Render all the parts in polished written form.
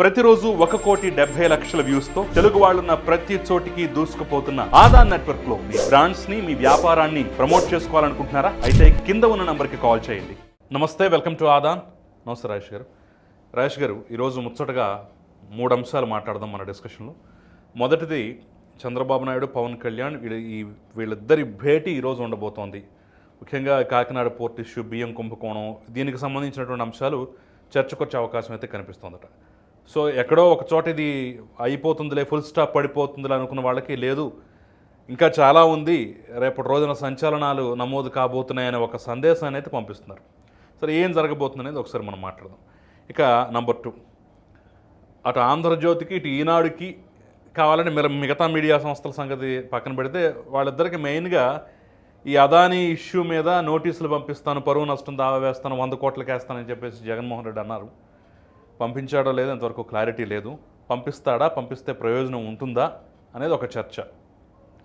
ప్రతిరోజు 1,70,00,000 వ్యూస్ తో తెలుగు వాళ్ళున్న ప్రతి చోటికి దూసుకుపోతున్న ఆదాన్ నెట్వర్క్ లో మీ బ్రాండ్స్ ని మీ వ్యాపారాన్ని ప్రమోట్ చేసుకోవాలనుకుంటున్నారా? అయితే కింద ఉన్న నంబర్ కి కాల్ చేయండి. నమస్తే, వెల్కమ్ టు ఆదాన్. నమస్తే రాజేష్ గారు. ఈరోజు ముచ్చటగా 3 అంశాలు మాట్లాడదాం మన డిస్కషన్లో. మొదటిది చంద్రబాబు నాయుడు, పవన్ కళ్యాణ్ వీళ్ళిద్దరి భేటీ ఈరోజు ఉండబోతోంది. ముఖ్యంగా కాకినాడ పోర్ట్ ఇష్యూ, బియ్యం కుంభకోణం, దీనికి సంబంధించినటువంటి అంశాలు చర్చకొచ్చే అవకాశం అయితే కనిపిస్తోందట. సో ఎక్కడో ఒక చోట ఇది అయిపోతుందిలే, ఫుల్ స్టాప్ పడిపోతుందిలే అనుకున్న వాళ్ళకి లేదు, ఇంకా చాలా ఉంది, రేపటి రోజున సంచలనాలు నమోదు కాబోతున్నాయనే ఒక సందేశాన్ని అయితే పంపిస్తున్నారు. సరే, ఏం జరగబోతుంది అనేది ఒకసారి మనం మాట్లాడదాం. ఇక నంబర్ 2, అటు ఆంధ్రజ్యోతికి ఇటు ఈనాడుకి కావాలని మిగతా మీడియా సంస్థల సంగతి పక్కన పెడితే వాళ్ళిద్దరికి మెయిన్గా ఈ అదానీ ఇష్యూ మీద నోటీసులు పంపిస్తాను, పరువు నష్టం దావా వేస్తాను, 100 కోట్లకి వేస్తానని చెప్పేసి జగన్మోహన్ రెడ్డి అన్నారు. పంపించాడో లేదో ఎంతవరకు క్లారిటీ లేదు. పంపిస్తాడా, పంపిస్తే ప్రయోజనం ఉంటుందా అనేది ఒక చర్చ.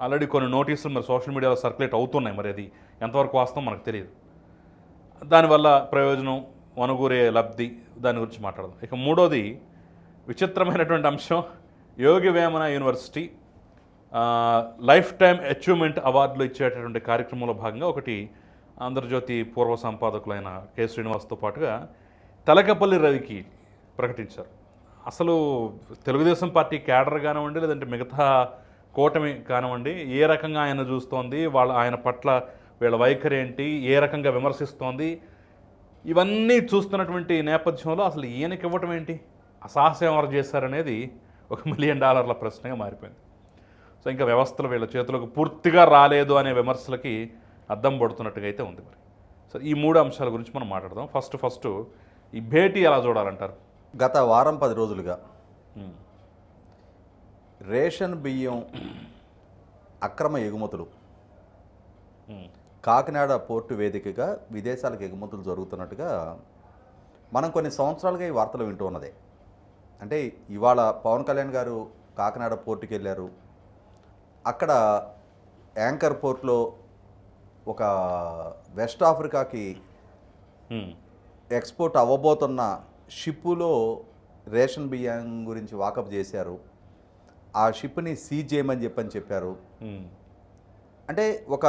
ఆల్రెడీ కొన్ని నోటీసులు మరి సోషల్ మీడియాలో సర్క్యులేట్ అవుతున్నాయి. మరి అది ఎంతవరకు వాస్తవం మనకు తెలియదు. దానివల్ల ప్రయోజనం, వనుగూరే లబ్ధి, దాని గురించి మాట్లాడదాం. ఇక మూడోది విచిత్రమైనటువంటి అంశం, Yogi Vemana university life time achievement అవార్డులు ఇచ్చేటటువంటి కార్యక్రమంలో భాగంగా ఒకటి ఆంధ్రజ్యోతి పూర్వ సంపాదకులైన కె శ్రీనివాస్తో పాటుగా తెలకపల్లి రవికి ప్రకటించారు. అసలు తెలుగుదేశం పార్టీ క్యాడర్ కానివ్వండి, లేదంటే మిగతా కూటమి కానివ్వండి, ఏ రకంగా ఆయన చూస్తోంది, ఆయన పట్ల వీళ్ళ వైఖరి ఏంటి, ఏ రకంగా విమర్శిస్తోంది, ఇవన్నీ చూస్తున్నటువంటి నేపథ్యంలో అసలు ఈయనకి ఇవ్వటం ఏంటి, అసాహసం ఎవరు చేశారనేది $1 మిలియన్ ప్రశ్నగా మారిపోయింది. సో ఇంకా వ్యవస్థలు వీళ్ళ చేతులకు పూర్తిగా రాలేదు అనే విమర్శలకి అద్దం పడుతున్నట్టుగా అయితే ఉంది. మరి సో ఈ 3 అంశాల గురించి మనం మాట్లాడదాం. ఫస్ట్ ఈ భేటీ ఎలా చూడాలంటారు? గత వారం 10 రోజులుగా రేషన్ బియ్యం అక్రమ ఎగుమతులు కాకినాడ పోర్టు వేదికగా విదేశాలకు ఎగుమతులు జరుగుతున్నట్టుగా మనం కొన్ని సంవత్సరాలుగా ఈ వార్తలు వింటూ ఉన్నదే. అంటే ఇవాళ పవన్ కళ్యాణ్ గారు కాకినాడ పోర్టుకి వెళ్ళారు. అక్కడ యాంకర్ పోర్ట్లో ఒక వెస్ట్ ఆఫ్రికాకి ఎక్స్పోర్ట్ అవ్వబోతున్న షిప్పులో రేషన్ బియ్యం గురించి వాకప్ చేశారు. ఆ షిప్ని సీజ్ చేయమని చెప్పారు. అంటే ఒక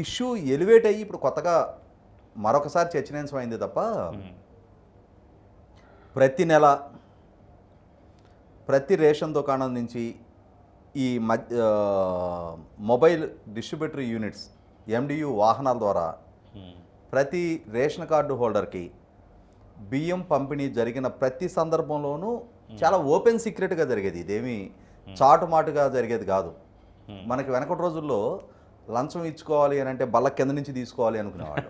ఇష్యూ ఎలివేట్ అయ్యి ఇప్పుడు కొత్తగా మరొకసారి చర్చనీయాంశం అయింది తప్ప ప్రతి నెల ప్రతి రేషన్ దుకాణం నుంచి ఈ మొబైల్ డిస్ట్రిబ్యూటరీ యూనిట్స్ MDU వాహనాల ద్వారా ప్రతి రేషన్ కార్డు హోల్డర్కి బియ్యం పంపిణీ జరిగిన ప్రతి సందర్భంలోనూ చాలా ఓపెన్ సీక్రెట్గా జరిగేది. ఇదేమీ చాటుమాటుగా జరిగేది కాదు. మనకి వెనకటి రోజుల్లో లంచం ఇచ్చుకోవాలి అని అంటే బల్ల కింద నుంచి తీసుకోవాలి అనుకునేవాడు.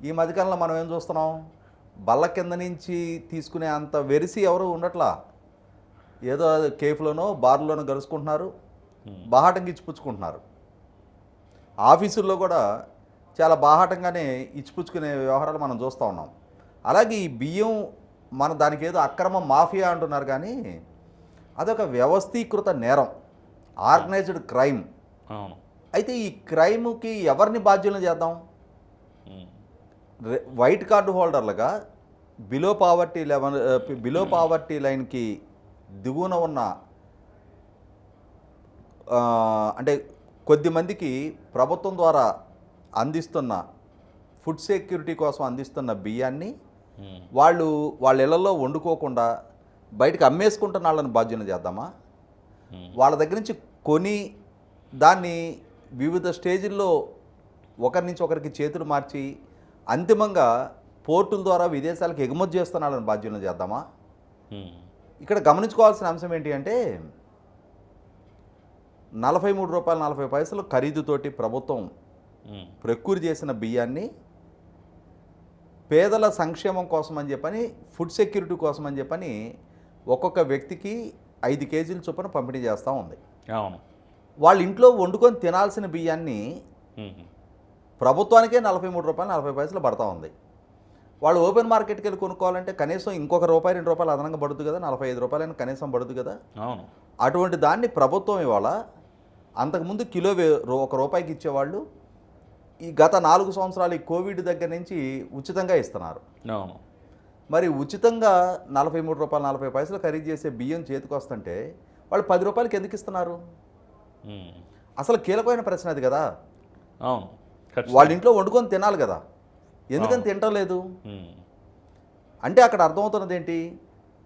ఈ మధ్యకాలంలో మనం ఏం చూస్తున్నాం, బల్ల కింద నుంచి తీసుకునే అంత వెరిసి ఎవరు ఉండట్లా. ఏదో కేఫ్లోనో బార్లోనో గలుసుకుంటున్నారు, బాహాటంగా ఇచ్చిపుచ్చుకుంటున్నారు. ఆఫీసుల్లో కూడా చాలా బాహాటంగానే ఇచ్చిపుచ్చుకునే వ్యవహారాలు మనం చూస్తూ ఉన్నాం. అలాగే ఈ బియ్యం దానికి ఏదో అక్రమ మాఫియా అంటున్నారు, కానీ అదొక వ్యవస్థీకృత నేరం, ఆర్గనైజ్డ్ క్రైమ్. అయితే ఈ క్రైమ్కి ఎవరిని బాధ్యులను చేద్దాం? వైట్ కార్డు హోల్డర్లుగా బిలో పావర్టీ లైన్కి దిగువన ఉన్న అంటే కొద్దిమందికి ప్రభుత్వం ద్వారా అందిస్తున్న ఫుడ్ సెక్యూరిటీ కోసం అందిస్తున్న బియ్యాన్ని వాళ్ళ ఇళ్లలో వండుకోకుండా బయటకు అమ్మేసుకుంటున్న వాళ్ళని బాధ్యత చేద్దామా? వాళ్ళ దగ్గర నుంచి కొని దాన్ని వివిధ స్టేజ్ల్లో ఒకరి నుంచి ఒకరికి చేతులు మార్చి అంతిమంగా పోర్టుల ద్వారా విదేశాలకు ఎగుమతి చేస్తున్న వాళ్ళని బాధ్యత చేద్దామా? ఇక్కడ గమనించుకోవాల్సిన అంశం ఏంటి అంటే, ₹43.40 ఖరీదుతోటి ప్రభుత్వం ప్రొక్యూర్ చేసిన బియ్యాన్ని పేదల సంక్షేమం కోసం అని చెప్పని, ఫుడ్ సెక్యూరిటీ కోసం అని చెప్పని ఒక్కొక్క వ్యక్తికి 5 కేజీల చొప్పున పంపిణీ చేస్తూ ఉంది. వాళ్ళ ఇంట్లో వండుకొని తినాల్సిన బియ్యాన్ని ప్రభుత్వానికే ₹43.40 పడతా ఉంది. వాళ్ళు ఓపెన్ మార్కెట్కి వెళ్ళి కొనుక్కోవాలంటే కనీసం ఇంకొక ₹2 అదనంగా పడుతుంది కదా, ₹45 కనీసం పడుతుంది కదా. అటువంటి దాన్ని ప్రభుత్వం ఇవాళ, అంతకుముందు కిలో ₹1 ఇచ్చేవాళ్ళు ఈ గత 4 సంవత్సరాలు ఈ కోవిడ్ దగ్గర నుంచి ఉచితంగా ఇస్తున్నారు. మరి ఉచితంగా 43 రూపాయలు 40 పైసలు ఖరీదు చేసే బియ్యం చేతికి వస్తుంటే వాళ్ళు 10 రూపాయలకి ఎందుకు ఇస్తున్నారు? అసలు కీలకమైన ప్రశ్న అది కదా. అవును, వాళ్ళ ఇంట్లో వండుకొని తినాలి కదా, ఎందుకని తింటం లేదు అంటే అక్కడ అర్థమవుతున్నది ఏంటి?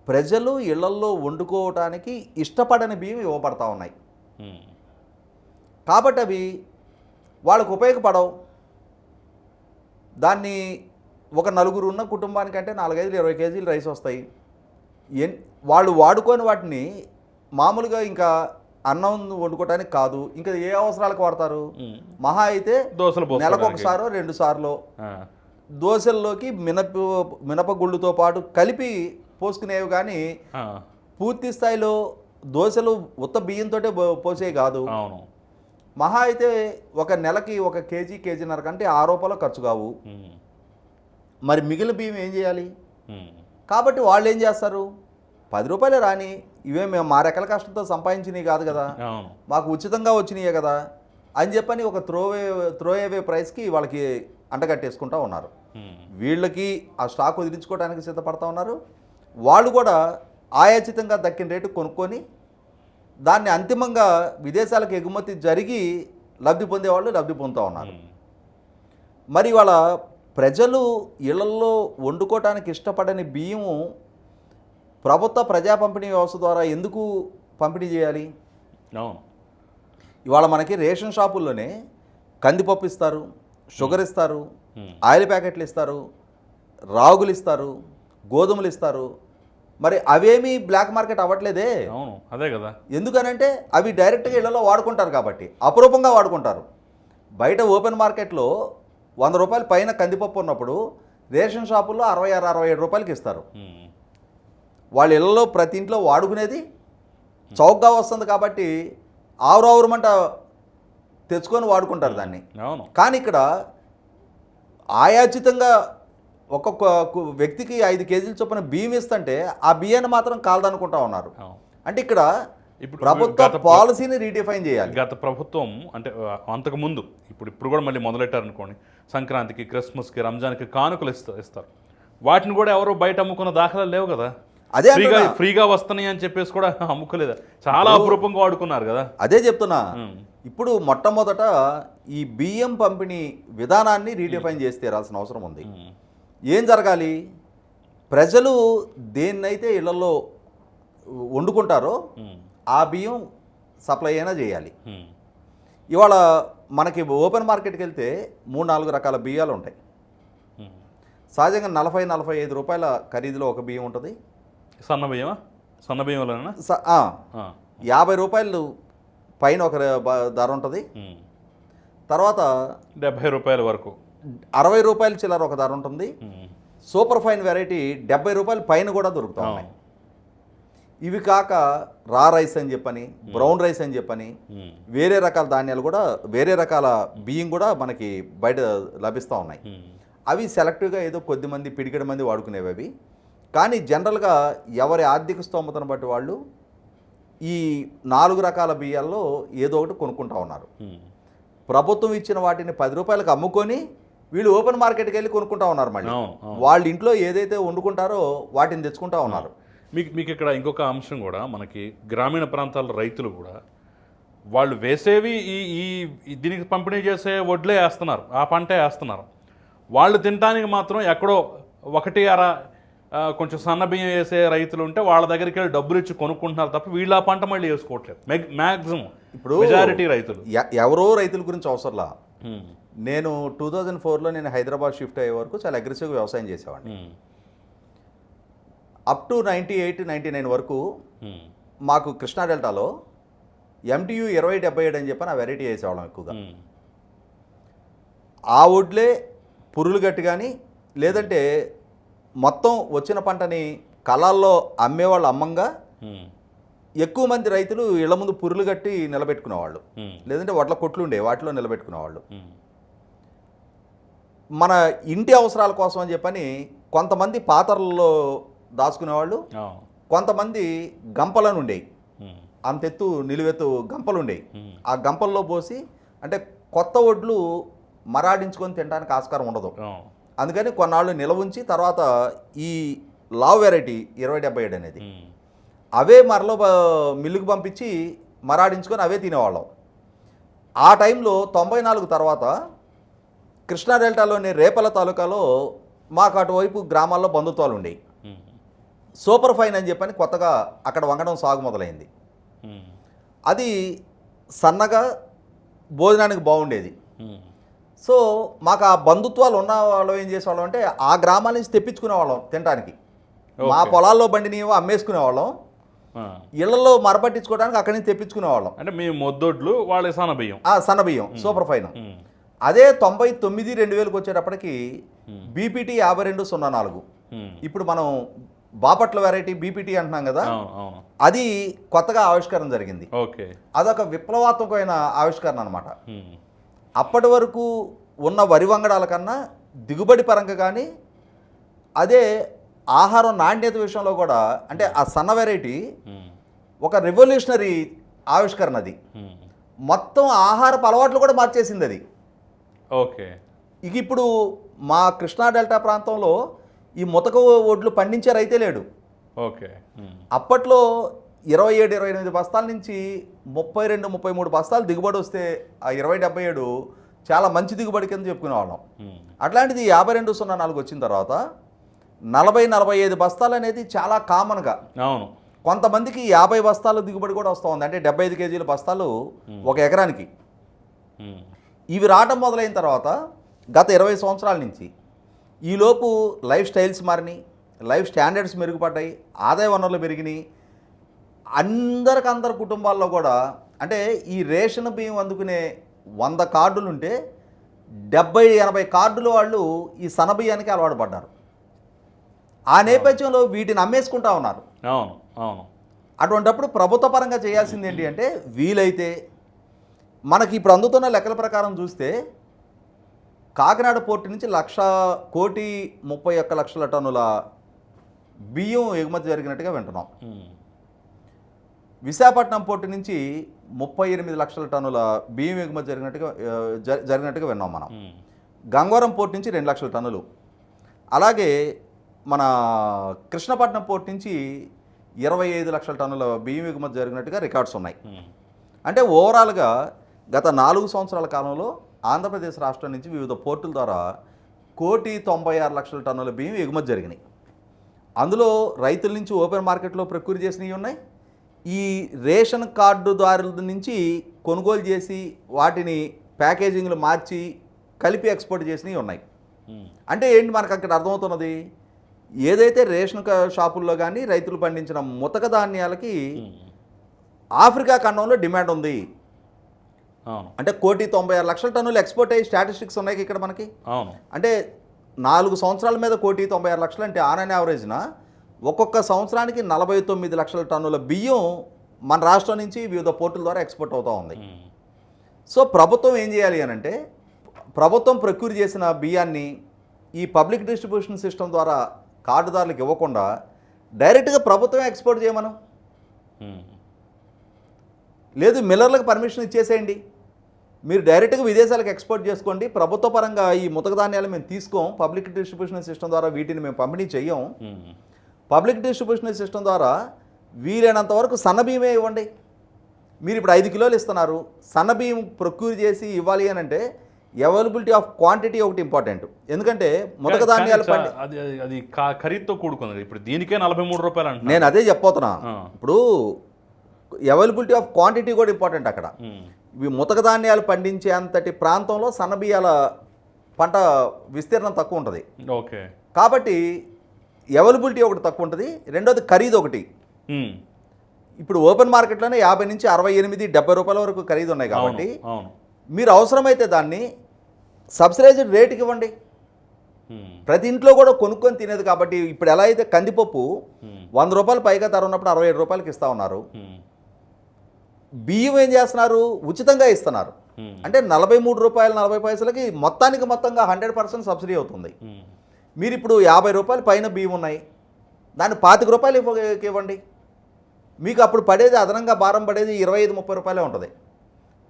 ప్రజలు ఇళ్లల్లో వండుకోవటానికి ఇష్టపడని బియ్యం ఇవ్వబడతా ఉన్నాయి కాబట్టి అవి వాళ్ళకు ఉపయోగపడవు. దాన్ని ఒక నలుగురు ఉన్న కుటుంబానికంటే 4-20 కేజీలు రైస్ వస్తాయి. వాళ్ళు వాడుకొని వాటిని మామూలుగా ఇంకా అన్నం వండుకోవటానికి కాదు, ఇంకా ఏ అవసరాలకు వాడతారు? మహా అయితే నెలకు ఒకసారో 2 సార్లు దోశల్లోకి మినపగుళ్ళుతో పాటు కలిపి పోసుకునేవి, కానీ పూర్తి స్థాయిలో దోశలు ఉత్త బియ్యంతో పోసేవి కాదు. మహా అయితే ఒక నెలకి 1 కేజీ కేజీన్నర కంటే రూపాయలు ఖర్చు కావు. మరి మిగిలిన బియ్యం ఏం చేయాలి? కాబట్టి వాళ్ళు ఏం చేస్తారు? 10 రూపాయలే రాని, ఇవే మేము మా రెక్కల కష్టంతో సంపాదించినవి కాదు కదా, మాకు ఉచితంగా వచ్చినాయే కదా అని చెప్పని ఒక త్రోఏవే ప్రైస్కి వాళ్ళకి అంటగట్టేసుకుంటూ ఉన్నారు. వీళ్ళకి ఆ స్టాక్ వదిలించుకోవడానికి సిద్ధపడతా ఉన్నారు. వాళ్ళు కూడా ఆయాచితంగా దక్కిన రేటు కొనుక్కొని దాన్ని అంతిమంగా విదేశాలకు ఎగుమతి జరిగి లబ్ధి పొందేవాళ్ళు లబ్ధి పొందుతూ ఉన్నారు. మరి వాళ్ళ ప్రజలు ఇళ్లల్లో వండుకోవటానికి ఇష్టపడని బియ్యము ప్రభుత్వ ప్రజా పంపిణీ వ్యవస్థ ద్వారా ఎందుకు పంపిణీ చేయాలి? ఇవాళ మనకి రేషన్ షాపుల్లోనే కందిపప్పు ఇస్తారు, షుగర్ ఇస్తారు, ఆయిల్ ప్యాకెట్లు ఇస్తారు, రాగులు ఇస్తారు, గోధుమలు ఇస్తారు. మరి అవేమీ బ్లాక్ మార్కెట్ అవ్వట్లేదే. అదే కదా. ఎందుకనంటే అవి డైరెక్ట్గా ఇళ్లలో వాడుకుంటారు కాబట్టి, అపురూపంగా వాడుకుంటారు. బయట ఓపెన్ మార్కెట్లో 100 రూపాయల పైన కందిపప్పు ఉన్నప్పుడు రేషన్ షాపుల్లో 66-67 రూపాయలకి ఇస్తారు. వాళ్ళ ఇళ్లలో ప్రతి ఇంట్లో వాడుకునేది చౌకగా వస్తుంది కాబట్టి ఆవురావురమంట తెచ్చుకొని వాడుకుంటారు దాన్ని. కానీ ఇక్కడ ఆయాచితంగా ఒక్కొక్క వ్యక్తికి 5 కేజీల చొప్పున బియ్యం ఇస్తుంటే ఆ బియ్యాన్ని మాత్రం కాలదనుకుంటా ఉన్నారు. అంటే ఇక్కడ ప్రభుత్వ పాలసీని రీడిఫైన్ చేయాలి. గత ప్రభుత్వం అంటే అంతకు ముందు ఇప్పుడు కూడా మళ్ళీ మొదలెట్టారు అనుకోండి, సంక్రాంతికి, క్రిస్మస్కి, రంజాన్కి కానుకలు ఇస్తారు. వాటిని కూడా ఎవరు బయట అమ్ముకున్న దాఖలాలు లేవు కదా. అదే ఫ్రీగా వస్తున్నాయి అని చెప్పేసి కూడా అమ్ముకోలేదా, చాలా అపురూపంగా వాడుకున్నారు కదా. అదే చెప్తున్నా. ఇప్పుడు మొట్టమొదట ఈ బియ్యం పంపిణీ విధానాన్ని రీడిఫైన్ చేసి తీరాల్సిన అవసరం ఉంది. ఏం జరగాలి? ప్రజలు దేన్నైతే ఇళ్లలో వండుకుంటారో ఆ బియ్యం సప్లై అయినా చేయాలి. ఇవాళ మనకి ఓపెన్ మార్కెట్కి వెళ్తే 3-4 రకాల బియ్యాలు ఉంటాయి. సహజంగా 40-45 రూపాయల ఖరీదులో ఒక బియ్యం ఉంటుంది. సన్న బియ్యమా? సన్న బియ్యం 50 రూపాయలు పైన ఒక ధర ఉంటుంది. తర్వాత 70 రూపాయల వరకు 60 రూపాయలు చిల్లర ఒక ధర ఉంటుంది. సూపర్ ఫైన్ వెరైటీ 70 రూపాయల పైన కూడా దొరుకుతూ ఉన్నాయి. ఇవి కాక రా రైస్ అని చెప్పని, బ్రౌన్ రైస్ అని చెప్పని, వేరే రకాల ధాన్యాలు కూడా, వేరే రకాల బియ్యం కూడా మనకి బయట లభిస్తూ ఉన్నాయి. అవి సెలెక్టివ్గా ఏదో కొద్దిమంది పిడికెడు మంది వాడుకునేవి అవి. కానీ జనరల్గా ఎవరి ఆర్థిక స్తోమతను బట్టి వాళ్ళు ఈ 4 రకాల బియ్యాల్లో ఏదో ఒకటి కొనుక్కుంటా ఉన్నారు. ప్రభుత్వం ఇచ్చిన వాటిని 10 రూపాయలకు అమ్ముకొని వీళ్ళు ఓపెన్ మార్కెట్కి వెళ్ళి కొనుక్కుంటా ఉన్నారు. మళ్ళీ వాళ్ళ ఇంట్లో ఏదైతే వండుకుంటారో వాటిని తెచ్చుకుంటా ఉన్నారు. మీకు ఇక్కడ ఇంకొక అంశం కూడా, మనకి గ్రామీణ ప్రాంతాల రైతులు కూడా వాళ్ళు వేసేవి ఈ దీనికి పంపిణీ చేసే వడ్లే వేస్తున్నారు, ఆ పంటే వేస్తున్నారు. వాళ్ళు తినడానికి మాత్రం ఎక్కడో 1-2 కొంచెం సన్న బియ్యం వేసే రైతులు ఉంటే వాళ్ళ దగ్గరికి వెళ్ళి డబ్బులు ఇచ్చి కొనుక్కుంటున్నారు తప్ప వీళ్ళు ఆ పంట మళ్ళీ వేసుకోవట్లేదు. మ్యాక్సిమం ఇప్పుడు మెజారిటీ రైతులు ఎవరో రైతుల గురించి అవసరంలా. నేను 2004లో నేను హైదరాబాద్ షిఫ్ట్ అయ్యే వరకు చాలా అగ్రెసివ్గా వ్యవసాయం చేసేవాడిని. అప్ టు 98-99 వరకు మాకు కృష్ణా డెల్టాలో MTU 2077 అని చెప్పి ఆ వెరైటీ వేసేవాళ్ళం ఎక్కువగా. ఆ వడ్లే పురులు గట్టి కానీ, లేదంటే మొత్తం వచ్చిన పంటని కళాల్లో అమ్మేవాళ్ళు అమ్మంగా ఎక్కువ మంది రైతులు ఇళ్ల ముందు పురులు కట్టి నిలబెట్టుకునేవాళ్ళు, లేదంటే వడ్ల కొట్లు ఉండే వాటిలో నిలబెట్టుకునేవాళ్ళు. మన ఇంటి అవసరాల కోసం అని చెప్పని కొంతమంది పాత్రల్లో దాచుకునేవాళ్ళు, కొంతమంది గంపలను ఉండేవి, అంతెత్తు నిలువెత్తు గంపలు ఉండేవి. ఆ గంపల్లో పోసి, అంటే కొత్త వడ్లు మరాడించుకొని తినడానికి ఆస్కారం ఉండదు, అందుకని కొన్నాళ్ళు నిలవ ఉంచి తర్వాత ఈ లావ్ వెరైటీ 2077 అనేది. ఉమ్. అవే మరలో మిల్లుకు పంపించి మరాడించుకొని అవే తినేవాళ్ళం. ఆ టైంలో 94 తర్వాత కృష్ణా డెల్టాలోని రేపల తాలూకాలో మాకు అటువైపు గ్రామాల్లో బంధుత్వాలు ఉండేవి. ఉమ్. సూపర్ ఫైన్ అని చెప్పని కొత్తగా అక్కడ వంగడం సాగు మొదలైంది. ఉమ్. అది సన్నగా భోజనానికి బాగుండేది. ఉమ్. సో మాకు ఆ బంధుత్వాలు ఉన్న వాళ్ళం ఏం చేసేవాళ్ళం అంటే ఆ గ్రామాల నుంచి తెప్పించుకునేవాళ్ళం తినడానికి. మా Okay. పొలాల్లో బండినివో అమ్మేసుకునేవాళ్ళం, ఆ. ఇళ్లలో మరపట్టించుకోవడానికి అక్కడి నుంచి తెప్పించుకునేవాళ్ళం. అంటే మీ మొద్దొడ్లు వాళ్ళ సన్నబియ్యం. ఆ సన్నబియ్యం సూపర్ ఫైన్. ఉమ్. అదే 99-2000కి వచ్చేటప్పటికి Hmm. బీపీటీ 5204. ఉమ్. ఇప్పుడు మనం బాపట్ల వెరైటీ బీపీటీ అంటున్నాం కదా, అవును అవును. అది కొత్తగా ఆవిష్కరణ జరిగింది. ఓకే. అదొక విప్లవాత్మకమైన ఆవిష్కరణ అనమాట. ఉమ్. అప్పటి వరకు ఉన్న వరి వంగడాల కన్నా దిగుబడి పరంగా కానీ అదే ఆహారం నాణ్యత విషయంలో కూడా అంటే ఆ సన్న వెరైటీ ఉమ్. ఒక రెవల్యూషనరీ ఆవిష్కరణ. అది ఉమ్. మొత్తం ఆహారపు అలవాట్లు కూడా మార్చేసింది అది. ఓకే. ఇక ఇప్పుడు మా కృష్ణా డెల్టా ప్రాంతంలో ఈ ముతక ఒడ్లు పండించే రైతే లేడు. ఓకే. ఉమ్. అప్పట్లో 27-28 బస్తాల నుంచి 32-33 బస్తాలు దిగుబడి వస్తే ఆ 2077 చాలా మంచి దిగుబడి కింద చెప్పుకునేవాళ్ళం. ఉమ్. అట్లాంటిది 5204 వచ్చిన తర్వాత 40-45 బస్తాలు అనేది చాలా కామన్గా, అవును. కొంతమందికి 50 బస్తాలు దిగుబడి కూడా వస్తూ ఉంది. అంటే 75 కేజీల బస్తాలు ఒక ఎకరానికి. ఉమ్. ఇవి రావటం మొదలైన తర్వాత గత 20 సంవత్సరాల నుంచి ఈలోపు లైఫ్ స్టైల్స్ మారినాయి, లైఫ్ స్టాండర్డ్స్ మెరుగుపడ్డాయి, ఆదాయ వనరులు పెరిగినాయి. అందరి కుటుంబాల్లో కూడా అంటే ఈ రేషన్ బియ్యం అందుకునే 100 కార్డులు ఉంటే 70-80 కార్డులు వాళ్ళు ఈ సన్నబియ్యానికి అలవాటు పడ్డారు. ఆ నేపథ్యంలో వీటిని అమ్మేసుకుంటా ఉన్నారు. అవును అవును. అటువంటప్పుడు ప్రభుత్వ పరంగా చేయాల్సింది ఏంటి అంటే వీలైతే మనకి ఇప్పుడు అందుతున్న లెక్కల ప్రకారం చూస్తే కాకినాడ పోర్టు నుంచి 1,31,00,000 టన్నుల బియ్యం ఎగుమతి జరిగినట్టుగా వింటున్నాం. ఉమ్. విశాఖపట్నం పోర్టు నుంచి 38 లక్షల టన్నుల బియ్యం ఎగుమతి జరిగినట్టుగా విన్నాం మనం. ఉమ్. గంగవరం పోర్టు నుంచి 2 లక్షల టన్నులు, అలాగే మన కృష్ణపట్నం పోర్టు నుంచి 25 లక్షల టన్నుల బియ్యం ఎగుమతి జరిగినట్టుగా రికార్డ్స్ ఉన్నాయి. ఉమ్. అంటే ఓవరాల్గా గత 4 సంవత్సరాల కాలంలో ఆంధ్రప్రదేశ్ రాష్ట్రం నుంచి వివిధ పోర్టుల ద్వారా 1,96,00,000 టన్నుల బియ్యం ఎగుమతి జరిగినాయి. అందులో రైతుల నుంచి ఓపెన్ మార్కెట్లో ప్రొక్యూర్ చేసినవి ఉన్నాయి, ఈ రేషన్ కార్డుదారుల నుంచి కొనుగోలు చేసి వాటిని ప్యాకేజింగ్లు మార్చి కలిపి ఎక్స్పోర్ట్ చేసినవి ఉన్నాయి. ఉమ్. అంటే ఏంటి మనకు అక్కడ అర్థమవుతున్నది, ఏదైతే రేషన్ షాపుల్లో కానీ రైతులు పండించిన ముతక ధాన్యాలకి ఉమ్. ఆఫ్రికా ఖండంలో డిమాండ్ ఉంది. అవును అంటే 1,96,00,000 టన్నులు ఎక్స్పోర్ట్ అయ్యి స్టాటిస్టిక్స్ ఉన్నాయి ఇక్కడ మనకి. అవును. అంటే 4 సంవత్సరాల మీద 1,96,00,000 అంటే ఆన్ అండ్ యావరేజ్న ఒక్కొక్క సంవత్సరానికి 49 లక్షల టన్నుల బియ్యం మన రాష్ట్రం నుంచి వివిధ పోర్టుల ద్వారా ఎక్స్పోర్ట్ అవుతూ ఉంది. ఉమ్. సో ప్రభుత్వం ఏం చేయాలి అని అంటే ప్రభుత్వం ప్రొక్యూర్ చేసిన బియ్యాన్ని ఈ పబ్లిక్ డిస్ట్రిబ్యూషన్ సిస్టమ్ ద్వారా కార్డుదారులకు ఇవ్వకుండా డైరెక్ట్గా ప్రభుత్వమే ఎక్స్పోర్ట్ చేయమను, ఉమ్. లేదు మిల్లర్లకు పర్మిషన్ ఇచ్చేసేయండి, మీరు డైరెక్ట్గా విదేశాలకు ఎక్స్పోర్ట్ చేసుకోండి, ప్రభుత్వ పరంగా ఈ ముతక ధాన్యాలు మేము తీసుకోం, పబ్లిక్ డిస్ట్రిబ్యూషన్ సిస్టమ్ ద్వారా వీటిని మేము పంపిణీ చెయ్యం, ఉమ్. పబ్లిక్ డిస్ట్రిబ్యూషన్ సిస్టమ్ ద్వారా వీలైనంత వరకు సన్నబియ్యమే ఇవ్వండి. మీరు ఇప్పుడు 5 కిలోలు ఇస్తున్నారు, సన్నబియ్యం ప్రొక్యూర్ చేసి ఇవ్వాలి అని అంటే అవైలబిలిటీ ఆఫ్ క్వాంటిటీ ఒకటి ఇంపార్టెంట్. ఎందుకంటే ముతక ధాన్యాలు కానీ అది అది అది ఖరీదుతో కూడుకుంది. ఇప్పుడు దీనికే 43 రూపాయలు అంటున్నారు. నేను అదే చెప్పబోతున్నా. ఆ. ఇప్పుడు అవైలబిలిటీ ఆఫ్ క్వాంటిటీ కూడా ఇంపార్టెంట్ అక్కడ. ఉమ్. ఇవి ముతక ధాన్యాలు పండించే అంతటి ప్రాంతంలో సన్నబియ్యాల పంట విస్తీర్ణం తక్కువ ఉంటుంది ఓకే. కాబట్టి అవైలబిలిటీ ఒకటి తక్కువ ఉంటుంది, రెండోది ఖరీదు ఒకటి. ఉమ్. ఇప్పుడు ఓపెన్ మార్కెట్లోనే 50 నుంచి 68-70 రూపాయల వరకు ఖరీదు ఉన్నాయి కాబట్టి అవును. మీరు అవసరమైతే దాన్ని సబ్సిడైజ్డ్ రేటుకి ఇవ్వండి. ఉమ్. ప్రతి ఇంట్లో కూడా కొనుక్కొని తినేది కాబట్టి ఇప్పుడు ఎలా అయితే కందిపప్పు ఉమ్. 100 రూపాయలు పైగా ధర ఉన్నప్పుడు 67 రూపాయలకి ఇస్తూ ఉన్నారు, ఉమ్. బియ్యం ఏం చేస్తున్నారు, ఉచితంగా ఇస్తున్నారు. ఉమ్. అంటే 43 రూపాయలు 40 పైసలకి మొత్తంగా 100% సబ్సిడీ అవుతుంది. ఉమ్. మీరు ఇప్పుడు 50 రూపాయలు పైన బియ్యం ఉన్నాయి, దాన్ని 25 రూపాయలు ఇవ్వండి, మీకు అప్పుడు పడేది అదనంగా భారం పడేది 25-30 రూపాయలే ఉంటుంది.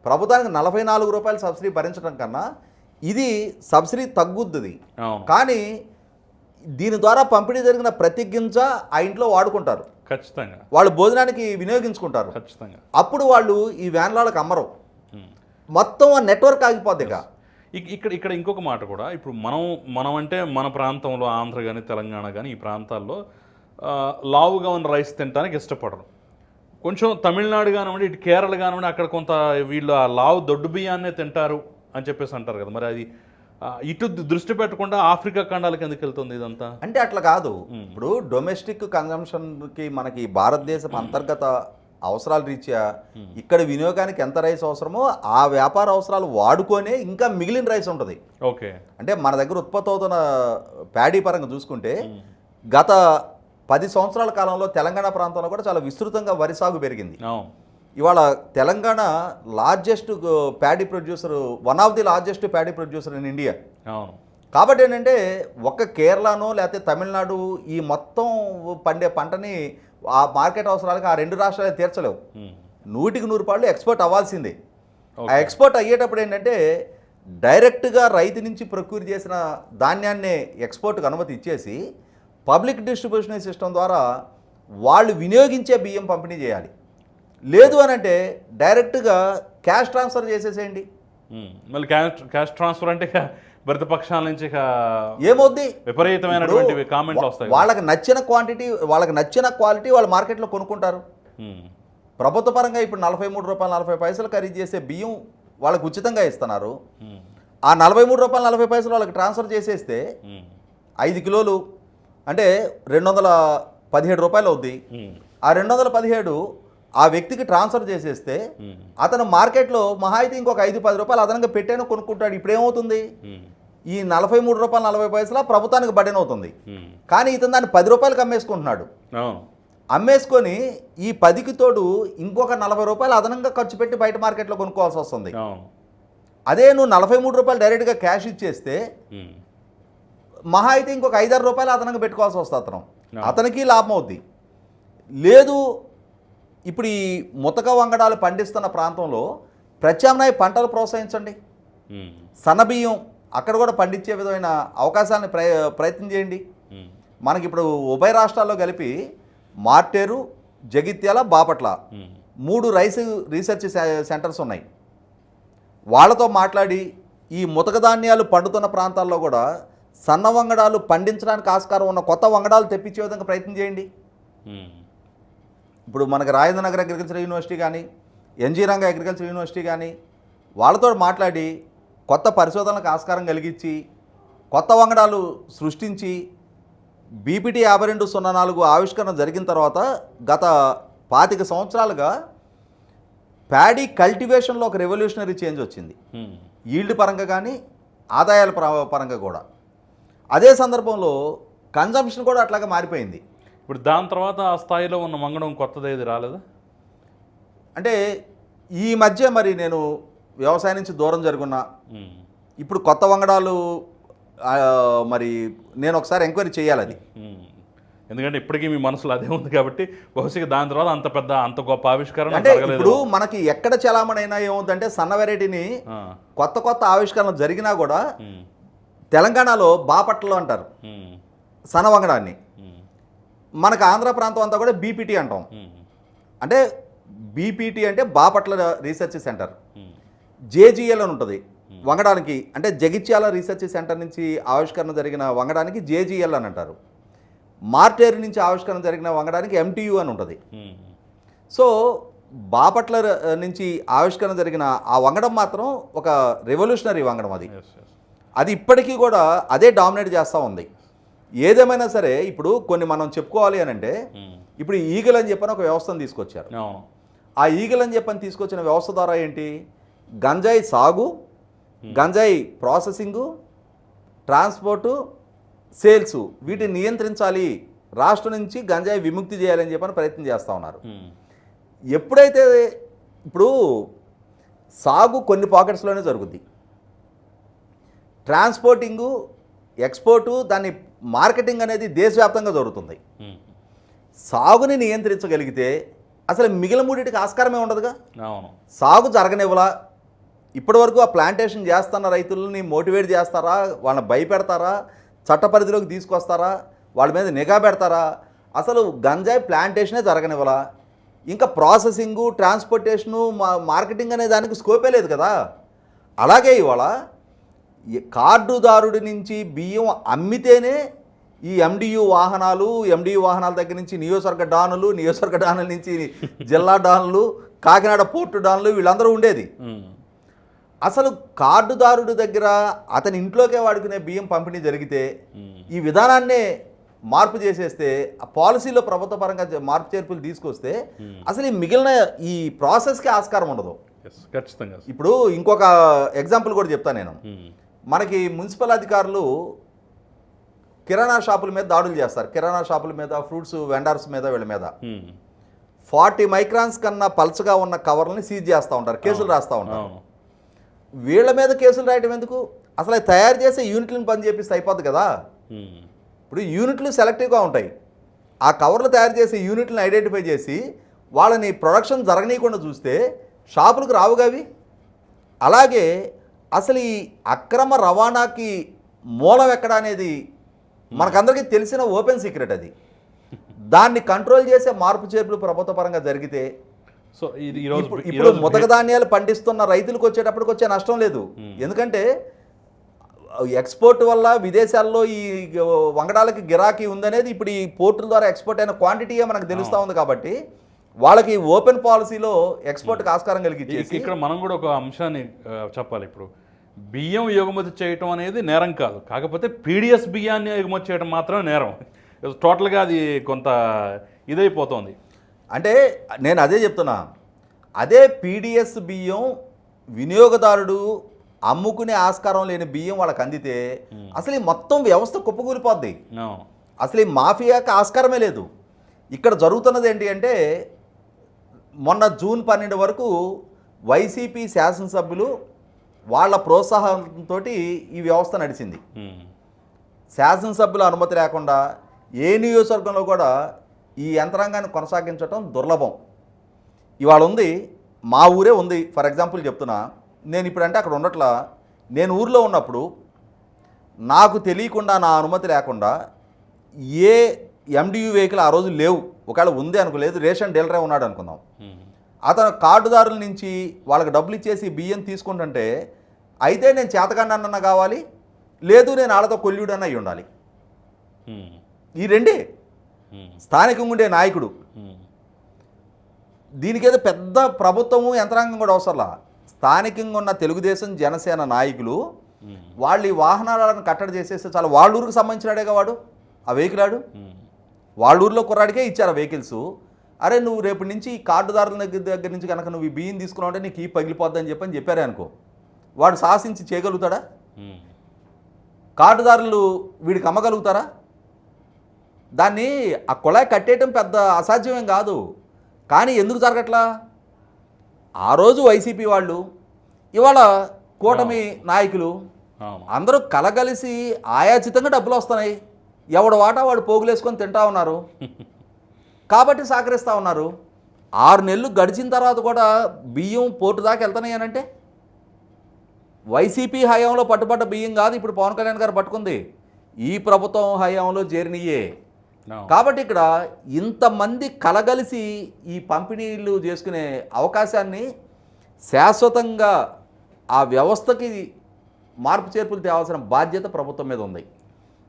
ప్రభుత్వానికి 44 రూపాయలు సబ్సిడీ భరించడం కన్నా ఇది సబ్సిడీ తగ్గుద్ది. అవును. కానీ దీని ద్వారా పంపిణీ జరిగిన ప్రతి గింజ ఆ ఇంట్లో వాడుకుంటారు, ఖచ్చితంగా వాళ్ళు భోజనానికి వినియోగించుకుంటారు. ఖచ్చితంగా అప్పుడు వాళ్ళు ఈ వ్యాన్లకు అమ్మరు, మొత్తం ఆ నెట్వర్క్ ఆగిపోద్ది. ఇక్కడ ఇక్కడ ఇంకొక మాట కూడా, ఇప్పుడు మనం అంటే మన ప్రాంతంలో ఆంధ్ర కానీ తెలంగాణ కానీ ఈ ప్రాంతాల్లో లావుగా ఉన్న రైస్ తినడానికి ఇష్టపడరు. కొంచెం తమిళనాడు కానివ్వండి, ఇటు కేరళ కానివ్వండి, అక్కడ కొంత వీళ్ళు ఆ లావు దొడ్డు బియ్యాన్నే తింటారు అని చెప్పేసి అంటారు కదా. మరి అది ఇటు దృష్టి పెట్టకుండా ఆఫ్రికా ఖండాలకు ఎందుకు వెళ్తుంది ఇదంతా? అంటే అట్లా కాదు. ఇప్పుడు డొమెస్టిక్ కన్జంప్షన్కి మనకి భారతదేశం అంతర్గత అవసరాల రీత్యా ఇక్కడ వినియోగానికి ఎంత రైస్ అవసరమో ఆ వ్యాపార అవసరాలు వాడుకొనే ఇంకా మిగిలిన రైస్ ఉంటుంది. ఓకే, అంటే మన దగ్గర ఉత్పత్తి అవుతున్న ప్యాడీ పరంగా చూసుకుంటే గత 10 సంవత్సరాల కాలంలో తెలంగాణ ప్రాంతంలో కూడా చాలా విస్తృతంగా వరి సాగు పెరిగింది. ఇవాళ Telangana largest paddy producer, one of the largest paddy producer in India. కాబట్టి ఏంటంటే ఒక్క కేరళనో లేకపోతే తమిళనాడు ఈ మొత్తం పండే పంటని ఆ మార్కెట్ అవసరాలకు ఆ 2 రాష్ట్రాలు తీర్చలేవు. 100% ఎక్స్పోర్ట్ అవ్వాల్సిందే. ఆ ఎక్స్పోర్ట్ అయ్యేటప్పుడు ఏంటంటే డైరెక్ట్గా రైతు నుంచి ప్రొక్యూర్ చేసిన ధాన్యాన్నే ఎక్స్పోర్ట్కి అనుమతి ఇచ్చేసి పబ్లిక్ డిస్ట్రిబ్యూషన్ సిస్టమ్ ద్వారా వాళ్ళు వినియోగించే బియ్యం పంపిణీ చేయాలి. లేదు అని అంటే డైరెక్ట్గా క్యాష్ ట్రాన్స్ఫర్ చేసేసేయండి. మళ్ళీ క్యాష్ ట్రాన్స్ఫర్ అంటే ప్రతిపక్షాల నుంచి ఏమవుద్ది, విపరీతమైనటువంటి కామెంట్లు వస్తాయి. వాళ్ళకి నచ్చిన క్వాంటిటీ, వాళ్ళకి నచ్చిన క్వాలిటీ వాళ్ళు మార్కెట్లో కొనుక్కుంటారు. ప్రభుత్వ పరంగా ఇప్పుడు 43 రూపాయలు 40 పైసలు ఖరీదు చేసే బియ్యం వాళ్ళకి ఉచితంగా ఇస్తున్నారు. ఆ 43 రూపాయలు 40 పైసలు వాళ్ళకి ట్రాన్స్ఫర్ చేసేస్తే 5 కిలోలు అంటే 217 రూపాయలు అవుద్ది. ఆ 217 ఆ వ్యక్తికి ట్రాన్స్ఫర్ చేసేస్తే అతను మార్కెట్లో మహా అయితే ఇంకొక 5-10 రూపాయలు అదనంగా పెట్టాను కొనుక్కుంటాడు. ఇప్పుడు ఏమవుతుంది, ఈ 43 రూపాయలు 40 పైసల ప్రభుత్వానికి బడెన్ అవుతుంది. కానీ ఇతను దాన్ని 10 రూపాయలకు అమ్మేసుకుంటున్నాడు. అమ్మేసుకొని ఈ 10కి తోడు ఇంకొక 40 రూపాయలు అదనంగా ఖర్చు పెట్టి బయట మార్కెట్లో కొనుక్కోవాల్సి వస్తుంది. అదే నువ్వు 43 రూపాయలు డైరెక్ట్గా క్యాష్ ఇచ్చేస్తే మహా అయితే ఇంకొక 5-6 రూపాయలు అదనంగా పెట్టుకోవాల్సి వస్తుంది. అతనికి లాభం అవుద్ది. లేదు, ఇప్పుడు ఈ ముతక వంగడాలు పండిస్తున్న ప్రాంతంలో ప్రత్యామ్నాయ పంటలు ప్రోత్సహించండి. సన్నబియ్యం అక్కడ కూడా పండించే విధమైన అవకాశాలను ప్రయత్నం చేయండి. మనకి ఇప్పుడు ఉభయ రాష్ట్రాల్లో కలిపి Marteru, Jagtial, Bapatla 3 rice research centres ఉన్నాయి. వాళ్ళతో మాట్లాడి ఈ ముతక ధాన్యాలు పండుతున్న ప్రాంతాల్లో కూడా సన్న వంగడాలు పండించడానికి ఆస్కారం ఉన్న కొత్త వంగడాలు తెప్పించే విధంగా ప్రయత్నం చేయండి. ఇప్పుడు మనకి రాజేంద్రనగర్ అగ్రికల్చర్ యూనివర్సిటీ కానీ, ఎన్జీ రంగా అగ్రికల్చర్ యూనివర్సిటీ కానీ వాళ్ళతో మాట్లాడి కొత్త పరిశోధనలకు ఆస్కారం కలిగించి కొత్త వంగడాలు సృష్టించి బీపీటీ 5204 ఆవిష్కరణ జరిగిన తర్వాత గత 25 సంవత్సరాలుగా ప్యాడీ కల్టివేషన్లో ఒక రెవల్యూషనరీ చేంజ్ వచ్చింది. ఈల్డ్ పరంగా కానీ ఆదాయాల పరంగా కూడా. అదే సందర్భంలో కన్జంప్షన్ కూడా అట్లాగే మారిపోయింది. ఇప్పుడు దాని తర్వాత ఆ స్థాయిలో ఉన్న వంగడం కొత్తది ఏది రాలేదా? అంటే ఈ మధ్య మరి నేను వ్యవసాయం నుంచి దూరం జరుగున్నా, ఇప్పుడు కొత్త వంగడాలు మరి నేను ఒకసారి ఎంక్వైరీ చేయాలి అది. ఎందుకంటే ఇప్పటికీ మీ మనసులో అదే ఉంది కాబట్టి బహుశా దాని తర్వాత అంత గొప్ప ఆవిష్కరణ అంటే ఇప్పుడు మనకి ఎక్కడ చలామణైనా ఏమవుతుందంటే సన్న వెరైటీని కొత్త ఆవిష్కరణ జరిగినా కూడా తెలంగాణలో బాపట్లలో అంటారు సన్న వంగడాన్ని, మనకు ఆంధ్ర ప్రాంతం అంతా కూడా బీపీటీ అంటాం. అంటే బీపీటీ అంటే బాపట్ల రీసెర్చ్ సెంటర్, జేజీఎల్ అని ఉంటుంది వంగడానికి. అంటే జగిత్యాల రీసెర్చ్ సెంటర్ నుంచి ఆవిష్కరణ జరిగిన వంగడానికి జేజీఎల్ అని అంటారు. మార్టేరు నుంచి ఆవిష్కరణ జరిగిన వంగడానికి ఎంటీయూ అని ఉంటుంది. సో బాపట్ల నుంచి ఆవిష్కరణ జరిగిన ఆ వంగడం మాత్రం ఒక రెవల్యూషనరీ వంగడం. అది ఇప్పటికీ కూడా అదే డామినేట్ చేస్తూ ఉంది. ఏదేమైనా సరే ఇప్పుడు కొన్ని మనం చెప్పుకోవాలి అని అంటే, ఇప్పుడు ఈగల్ అని చెప్పని ఒక వ్యవస్థను తీసుకొచ్చారు. ఆ ఈగల్ అని చెప్పని తీసుకొచ్చిన వ్యవస్థ ద్వారా ఏంటి, గంజాయి సాగు, గంజాయి ప్రాసెసింగు, ట్రాన్స్పోర్టు, సేల్స్ వీటిని నియంత్రించాలి, రాష్ట్రం నుంచి గంజాయి విముక్తి చేయాలని చెప్పని ప్రయత్నం చేస్తూ ఉన్నారు. ఎప్పుడైతే ఇప్పుడు సాగు కొన్ని పాకెట్స్లోనే జరుగుద్ది, ట్రాన్స్పోర్టింగు, ఎక్స్పోర్టు, దాన్ని మార్కెటింగ్ అనేది దేశవ్యాప్తంగా జరుగుతుంది. సాగుని నియంత్రించగలిగితే అసలు మిగిలిన మూడింటికి ఆస్కారమే ఉండదుగా. సాగు జరగనివ్వలా, ఇప్పటి వరకు ఆ ప్లాంటేషన్ చేస్తున్న రైతులని మోటివేట్ చేస్తారా, వాళ్ళని భయపెడతారా, చట్ట పరిధిలోకి తీసుకొస్తారా, వాళ్ళ మీద నిఘా పెడతారా? అసలు గంజాయి ప్లాంటేషనే జరగనివ్వలా, ఇంకా ప్రాసెసింగు, ట్రాన్స్పోర్టేషను, మార్కెటింగ్ అనే దానికి స్కోపే లేదు కదా. అలాగే ఇవాళ కార్డుదారుడి నుంచి బియ్యం అమ్మితేనే ఈ ఎండియు వాహనాల దగ్గర నుంచి నియోజకవర్గ డానుల నుంచి జిల్లా డానులు, కాకినాడ పోర్టు డానులు వీళ్ళందరూ ఉండేది. అసలు కార్డుదారుడి దగ్గర అతని ఇంట్లోకే వాడుకునే బియ్యం పంపిణీ జరిగితే ఈ విధానాన్నే మార్పు చేసేస్తే, ఆ పాలసీలో ప్రభుత్వ పరంగా మార్పు చేర్పులు తీసుకొస్తే అసలు ఈ మిగిలిన ఈ ప్రాసెస్కి ఆస్కారం ఉండదు. ఖచ్చితంగా. ఇప్పుడు ఇంకొక ఎగ్జాంపుల్ కూడా చెప్తాను నేను. మనకి మున్సిపల్ అధికారులు కిరాణా షాపుల మీద దాడులు చేస్తారు. కిరాణా షాపుల మీద, ఫ్రూట్స్ వెండర్స్ మీద, వీళ్ళ మీద 40 మైక్రాన్స్ కన్నా పల్చగా ఉన్న కవర్లని సీజ్ చేస్తూ ఉంటారు, కేసులు రాస్తూ ఉంటారు. వీళ్ళ మీద కేసులు రాయటం ఎందుకు? అసలు తయారు చేసే యూనిట్లను పని చేపిస్తే అయిపోద్ది కదా. ఇప్పుడు యూనిట్లు సెలెక్టివ్గా ఉంటాయి. ఆ కవర్లు తయారు చేసే యూనిట్లను ఐడెంటిఫై చేసి వాళ్ళని ప్రొడక్షన్ జరగనీయకుండా చూస్తే షాపులకు రావుగావి. అలాగే అసలు ఈ అక్రమ రవాణాకి మూలం ఎక్కడ అనేది మనకందరికీ తెలిసిన ఓపెన్ సీక్రెట్. అది దాన్ని కంట్రోల్ చేసే మార్పు చేర్పులు ప్రభుత్వ పరంగా జరిగితే సో ఇప్పుడు ముతక ధాన్యాలు పండిస్తున్న రైతులకు వచ్చేటప్పటికి వచ్చే నష్టం లేదు. ఎందుకంటే ఎక్స్పోర్ట్ వల్ల విదేశాల్లో ఈ వంగడాలకి గిరాకీ ఉందనేది ఇప్పుడు ఈ పోర్టుల ద్వారా ఎక్స్పోర్ట్ అయిన క్వాంటిటీయే మనకు తెలుస్తూ ఉంది. కాబట్టి వాళ్ళకి ఓపెన్ పాలసీలో ఎక్స్పోర్ట్కి ఆస్కారం కలిగించేసి ఇక్కడ మనం కూడా ఒక అంశాన్ని చెప్పాలి. ఇప్పుడు బియ్యం ఎగుమతి చేయటం అనేది నేరం కాదు, కాకపోతే పీడిఎస్ బియ్యాన్ని ఎగుమతి చేయడం మాత్రమే నేరం. టోటల్గా అది కొంత ఇదైపోతుంది. అంటే నేను అదే చెప్తున్నా, అదే పీడిఎస్ బియ్యం వినియోగదారుడు అమ్ముకునే ఆస్కారం లేని బియ్యం వాళ్ళకి అందితే అసలు ఈ మొత్తం వ్యవస్థ కుప్పకూలిపోద్ది. అసలు ఈ మాఫియాకి ఆస్కారమే లేదు. ఇక్కడ జరుగుతున్నది ఏంటి అంటే, మొన్న జూన్ 12 వరకు వైసీపీ శాసనసభ్యులు వాళ్ళ ప్రోత్సాహంతో ఈ వ్యవస్థ నడిచింది. శాసనసభ్యుల అనుమతి లేకుండా ఏ నియోజకవర్గంలో కూడా ఈ యంత్రాంగాన్ని కొనసాగించడం దుర్లభం. ఇవాళ ఉంది, మా ఊరే ఉంది. ఫర్ ఎగ్జాంపుల్ చెప్తున్నా, నేను ఇప్పుడంటే అక్కడ ఉండట్లా. నేను ఊర్లో ఉన్నప్పుడు నాకు తెలియకుండా, నా అనుమతి లేకుండా ఏ ఎండియు వెహికల్ ఆ రోజు లేవు. ఒకవేళ ఉంది అనుకోలేదు, రేషన్ డీలరే ఉన్నాడు అనుకుందాం. అతను కార్డుదారుల నుంచి వాళ్ళకి డబ్బులు ఇచ్చేసి బియ్యం తీసుకుంటుంటే, అయితే నేను చేతకండన్న కావాలి, లేదు నేను వాళ్ళతో కొల్లుడన్న అయి ఉండాలి. ఈ రెండే స్థానికంగా ఉండే నాయకుడు. దీనికేదో పెద్ద ప్రభుత్వము యంత్రాంగం కూడా అవసరంలా. స్థానికంగా ఉన్న తెలుగుదేశం, జనసేన నాయకులు వాళ్ళు ఈ వాహనాలను కట్టడి చేసేస్తే చాలా, వాళ్ళ ఊరికి సంబంధించినాడేగా వాడు ఆ వెహికల్. ఆడు వాళ్ళ ఊరిలో కుర్రాడికే ఇచ్చారు ఆ వెహికల్స్. అరే నువ్వు రేపటి నుంచి ఈ కార్డుదారుల దగ్గర నుంచి కనుక నువ్వు ఈ బియ్యం తీసుకున్నావు అంటే నీకు ఈ పగిలిపోద్దని చెప్పారే అనుకో, వాడు సాహసించి చేయగలుగుతాడా? కార్డుదారులు వీడికి అమ్మగలుగుతారా? దాన్ని ఆ కుళాయి కట్టేయటం పెద్ద అసాధ్యమేం కాదు. కానీ ఎందుకు జరగట్లా? ఆ రోజు వైసీపీ వాళ్ళు, ఇవాళ కూటమి నాయకులు అందరూ కలగలిసి ఆయాచితంగా డబ్బులు వస్తున్నాయి. ఎవడు వాటా వాడు పోగులేసుకొని తింటా ఉన్నారు. కాబట్టి సహకరిస్తూ ఉన్నారు. 6 నెలలు గడిచిన తర్వాత కూడా బియ్యం పోర్టు దాకా వెళ్తున్నాయి అనంటే, వైసీపీ హయాంలో పట్టుబడ్డ బియ్యం కాదు ఇప్పుడు పవన్ కళ్యాణ్ గారు పట్టుకుంది, ఈ ప్రభుత్వం హయాంలో చేరినయే. కాబట్టి ఇక్కడ ఇంతమంది కలగలిసి ఈ పంపిణీలు చేసుకునే అవకాశాన్ని శాశ్వతంగా ఆ వ్యవస్థకి మార్పు చేర్పులు తేవాల్సిన బాధ్యత ప్రభుత్వం మీద ఉంది.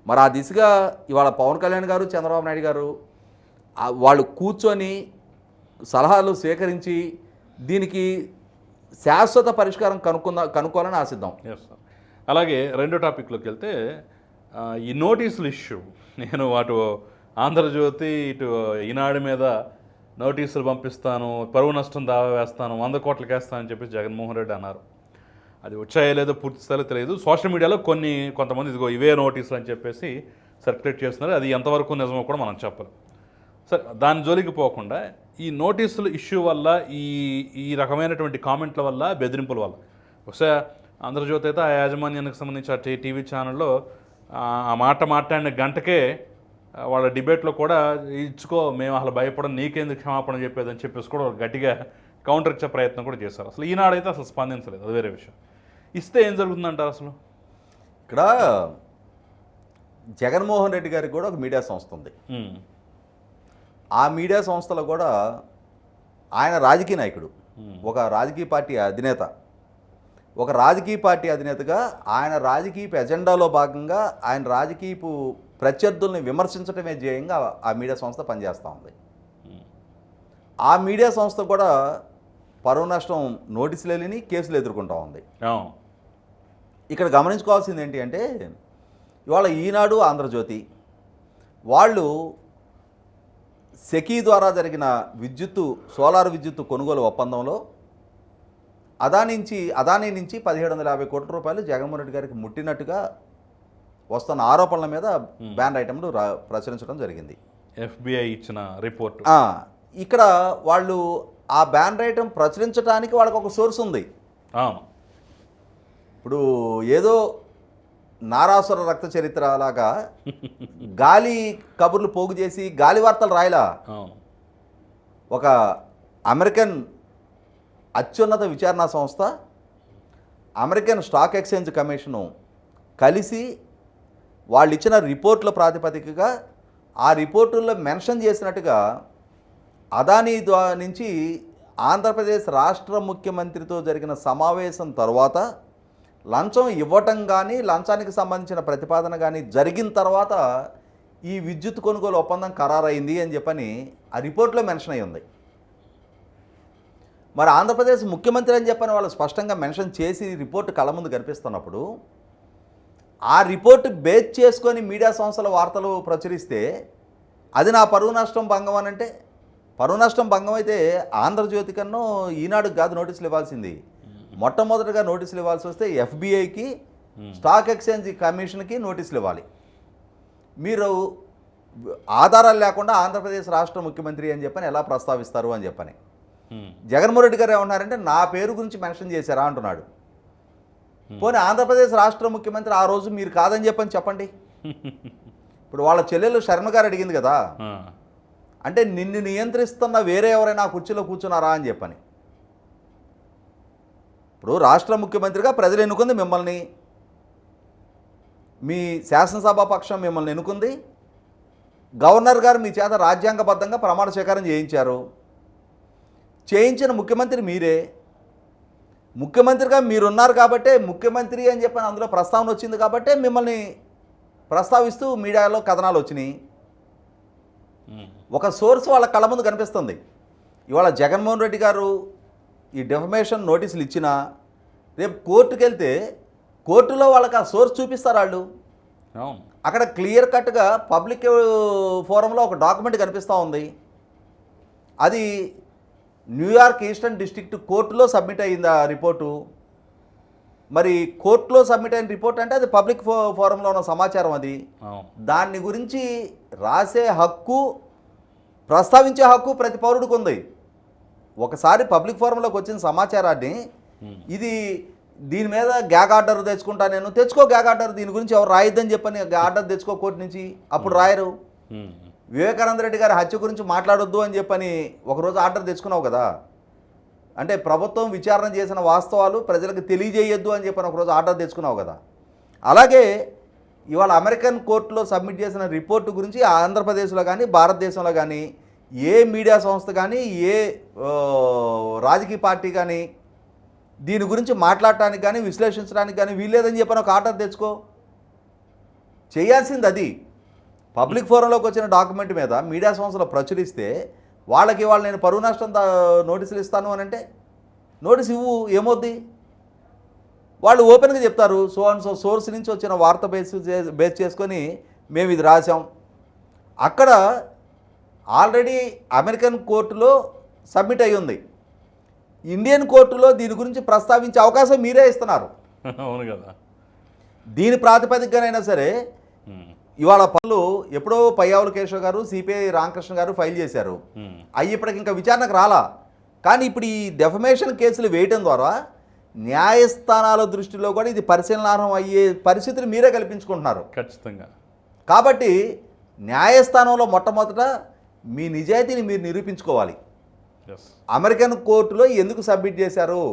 మరి ఆ దిశగా ఇవాళ పవన్ కళ్యాణ్ గారు, చంద్రబాబు నాయుడు గారు వాళ్ళు కూర్చొని సలహాలు స్వీకరించి దీనికి శాశ్వత పరిష్కారం కనుక్కోవాలని ఆశిద్దాం. అలాగే రెండో టాపిక్లోకి వెళ్తే, ఈ నోటీసులు ఇష్యూ, నేను అటు ఆంధ్రజ్యోతి ఇటు ఈనాడు మీద నోటీసులు పంపిస్తాను, పరువు నష్టం దావా వేస్తాను, 100 కోట్లకి వేస్తానని చెప్పి జగన్మోహన్ రెడ్డి అన్నారు. అది వచ్చాయో లేదో పూర్తి స్థాయిలో తెలియదు. సోషల్ మీడియాలో కొంతమంది ఇదిగో ఇవే నోటీసులు అని చెప్పేసి సర్క్యులేట్ చేస్తున్నారు. అది ఎంతవరకు నిజమో కూడా మనం చెప్పలేం. సరే, దాని జోలికి పోకుండా ఈ నోటీసుల ఇష్యూ వల్ల, ఈ రకమైనటువంటి కామెంట్ల వల్ల, బెదిరింపుల వల్ల, బహుశా ఆంధ్రజ్యోతి అయితే ఆ యాజమాన్యానికి సంబంధించి ఆ టీవీ ఛానల్లో ఆ మాట మాట్లాడిన గంటకే వాళ్ళ డిబేట్లో కూడా ఇచ్చుకో, మేము అసలు భయపడం, నీకేందుకు క్షమాపణ చెప్పేదని చెప్పేసి కూడా గట్టిగా కౌంటర్ ఇచ్చే ప్రయత్నం కూడా చేశారు. అసలు ఈనాడైతే అసలు స్పందించలేదు, అది వేరే విషయం. ఇస్తే ఏం జరుగుతుందంటారు? అసలు ఇక్కడ జగన్మోహన్ రెడ్డి గారికి కూడా ఒక మీడియా సంస్థ ఉంది. ఉమ్. ఆ మీడియా సంస్థలో కూడా ఆయన రాజకీయ నాయకుడు, ఒక రాజకీయ పార్టీ అధినేత. ఒక రాజకీయ పార్టీ అధినేతగా ఆయన రాజకీయ ఎజెండాలో భాగంగా ఆయన రాజకీయపు ప్రత్యర్థుల్ని విమర్శించడమే ధ్యేయంగా ఆ మీడియా సంస్థ పనిచేస్తూ ఉంది. ఆ మీడియా సంస్థ కూడా పరువు నష్టం నోటీసులు వెళ్ళి కేసులు ఎదుర్కొంటూ ఉంది. అవును. ఇక్కడ గమనించుకోవాల్సింది ఏంటి అంటే, ఇవాళ ఈనాడు, ఆంధ్రజ్యోతి వాళ్ళు సెకీ ద్వారా జరిగిన సోలార్ విద్యుత్తు కొనుగోలు ఒప్పందంలో అదానీ నుంచి 1750 కోట్ల రూపాయలు జగన్మోహన్ రెడ్డి గారికి ముట్టినట్టుగా వస్తున్న ఆరోపణల మీద బ్యాన్ ఐటమ్లు ప్రచురించడం జరిగింది. FBI ఇచ్చిన రిపోర్ట్. ఇక్కడ వాళ్ళు ఆ బ్యాన్ ఐటమ్ ప్రచురించడానికి వాళ్ళకి ఒక సోర్స్ ఉంది. అవును. ఇప్పుడు ఏదో నారాసుర రక్త చరిత్ర లాగా గాలి కబుర్లు పోగు చేసి గాలి వార్తలు రాయలా. అవును. ఒక అమెరికన్ అత్యున్నత విచారణా సంస్థ, అమెరికన్ స్టాక్ ఎక్స్చేంజ్ కమిషను కలిసి వాళ్ళు ఇచ్చిన రిపోర్ట్ల ప్రాతిపదికగా ఆ రిపోర్టుల్లో మెన్షన్ చేసినట్టుగా అదానీ నుంచి ఆంధ్రప్రదేశ్ రాష్ట్ర ముఖ్యమంత్రితో జరిగిన సమావేశం తర్వాత లంచం ఇవ్వటం కానీ లంచానికి సంబంధించిన ప్రతిపాదన కానీ జరిగిన తర్వాత ఈ విద్యుత్ కొనుగోలు ఒప్పందం ఖరారైంది అని చెప్పని ఆ రిపోర్ట్లో మెన్షన్ అయ్యి ఉంది. మరి ఆంధ్రప్రదేశ్ ముఖ్యమంత్రి అని చెప్పని వాళ్ళు స్పష్టంగా మెన్షన్ చేసి రిపోర్టు కళ్ళ ముందు కనిపిస్తున్నప్పుడు ఆ రిపోర్టు బేస్ చేసుకొని మీడియా సంస్థల వార్తలు ప్రచురిస్తే అది నా పరువు నష్టం భంగం అని అంటే, పరువు నష్టం భంగం అయితే ఆంధ్రజ్యోతి కన్నా ఈనాడుకి కాదు నోటీసులు ఇవ్వాల్సింది. మొట్టమొదటిగా నోటీసులు ఇవ్వాల్సి వస్తే FBIకి, స్టాక్ ఎక్స్చేంజ్ కమిషన్కి నోటీసులు ఇవ్వాలి. మీరు ఆధారాలు లేకుండా ఆంధ్రప్రదేశ్ రాష్ట్ర ముఖ్యమంత్రి అని చెప్పని ఎలా ప్రస్తావిస్తారు అని చెప్పని జగన్మోహన్ రెడ్డి గారు ఏమన్నారంటే నా పేరు గురించి మెన్షన్ చేశారా అంటున్నాడు. పోనీ ఆంధ్రప్రదేశ్ రాష్ట్ర ముఖ్యమంత్రి ఆ రోజు మీరు కాదని చెప్పండి. ఇప్పుడు వాళ్ళ చెల్లెలు శర్మ గారు అడిగింది కదా, అంటే నిన్ను నియంత్రిస్తున్న వేరే ఎవరైనా ఆ కుర్చీలో కూర్చున్నారా అని చెప్పని. ఇప్పుడు రాష్ట్ర ముఖ్యమంత్రిగా ప్రజలు ఎన్నుకుంది మిమ్మల్ని, మీ శాసనసభ పక్షం మిమ్మల్ని ఎన్నుకుంది, గవర్నర్ గారు మీ చేత రాజ్యాంగబద్ధంగా ప్రమాణ స్వీకారం చేయించిన ముఖ్యమంత్రి మీరే. ముఖ్యమంత్రిగా మీరున్నారు కాబట్టే ముఖ్యమంత్రి అని చెప్పని అందులో ప్రస్తావన వచ్చింది కాబట్టే మిమ్మల్ని ప్రస్తావిస్తూ మీడియాలో కథనాలు వచ్చినాయి. ఒక సోర్స్ వాళ్ళ కళ్ళ ముందు కనిపిస్తుంది. ఇవాళ జగన్మోహన్ రెడ్డి గారు ఈ డిఫమేషన్ నోటీసులు ఇచ్చినా రేపు కోర్టుకు వెళ్తే కోర్టులో వాళ్ళకి ఆ సోర్స్ చూపిస్తారు వాళ్ళు. అక్కడ క్లియర్ కట్గా పబ్లిక్ ఫోరంలో ఒక డాక్యుమెంట్ కనిపిస్తూ ఉంది. అది న్యూయార్క్ ఈస్టర్న్ డిస్ట్రిక్ట్ కోర్టులో సబ్మిట్ అయింది ఆ రిపోర్టు. మరి కోర్టులో సబ్మిట్ అయిన రిపోర్ట్ అంటే అది పబ్లిక్ ఫోరంలో ఉన్న సమాచారం. అది దాన్ని గురించి రాసే హక్కు, ప్రస్తావించే హక్కు ప్రతి పౌరుడికి ఉంది. ఒకసారి పబ్లిక్ ఫోరంలోకి వచ్చిన సమాచారాన్ని ఇది దీని మీద గ్యాగ్ ఆర్డర్ తెచ్చుకుంటా, నేను తెచ్చుకో గ్యాగ్ ఆర్డర్, దీని గురించి ఎవరు రాయొద్దని చెప్పని ఆర్డర్ తెచ్చుకో కోర్టు నుంచి, అప్పుడు రాయరు. వివేకానంద రెడ్డి గారి హత్య గురించి మాట్లాడొద్దు అని చెప్పని ఒకరోజు ఆర్డర్ తెచ్చుకున్నావు కదా, అంటే ప్రభుత్వం విచారణ చేసిన వాస్తవాలు ప్రజలకు తెలియజేయొద్దు అని చెప్పని ఒకరోజు ఆర్డర్ తెచ్చుకున్నావు కదా. అలాగే ఇవాళ అమెరికన్ కోర్టులో సబ్మిట్ చేసిన రిపోర్టు గురించి ఆంధ్రప్రదేశ్లో కానీ భారతదేశంలో కానీ ఏ మీడియా సంస్థ కానీ ఏ రాజకీయ పార్టీ కానీ దీని గురించి మాట్లాడటానికి కానీ విశ్లేషించడానికి కానీ వీల్లేదని చెప్పని ఒక ఆర్డర్ తెచ్చుకో. చేయాల్సింది అది. పబ్లిక్ ఫోరంలోకి వచ్చిన డాక్యుమెంట్ మీద మీడియా సంస్థలు ప్రచురిస్తే వాళ్ళకి నేను పరువు నష్టం నోటీసులు ఇస్తాను అని అంటే నోటీస్ ఇవ్వు, ఏమవుద్ది? వాళ్ళు ఓపెన్గా చెప్తారు, సో అండ్ సో సోర్స్ నుంచి వచ్చిన వార్త బేస్ చేసుకొని మేము ఇది రాసాం. అక్కడ ఆల్రెడీ అమెరికన్ కోర్టులో సబ్మిట్ అయ్యి ఉంది. ఇండియన్ కోర్టులో దీని గురించి ప్రస్తావించే అవకాశం మీరే ఇస్తున్నారు. అవును కదా. దీని ప్రాతిపదికనైనా సరే ఇవాళ పనులు ఎప్పుడో పయ్యావుల కేశవ్ గారు, సిపిఐ రామకృష్ణ గారు ఫైల్ చేశారు. అవి ఇప్పటికి ఇంకా విచారణకు రాలా. కానీ ఇప్పుడు ఈ డెఫమేషన్ కేసులు వేయటం ద్వారా న్యాయస్థానాల దృష్టిలో కూడా ఇది పరిశీలనార్హం అయ్యే పరిస్థితిని మీరే కల్పించుకుంటున్నారు. ఖచ్చితంగా. కాబట్టి న్యాయస్థానంలో మొట్టమొదట మీ నిజాయితీని మీరు నిరూపించుకోవాలి. అమెరికన్ కోర్టులో ఎందుకు సబ్మిట్ చేశారు,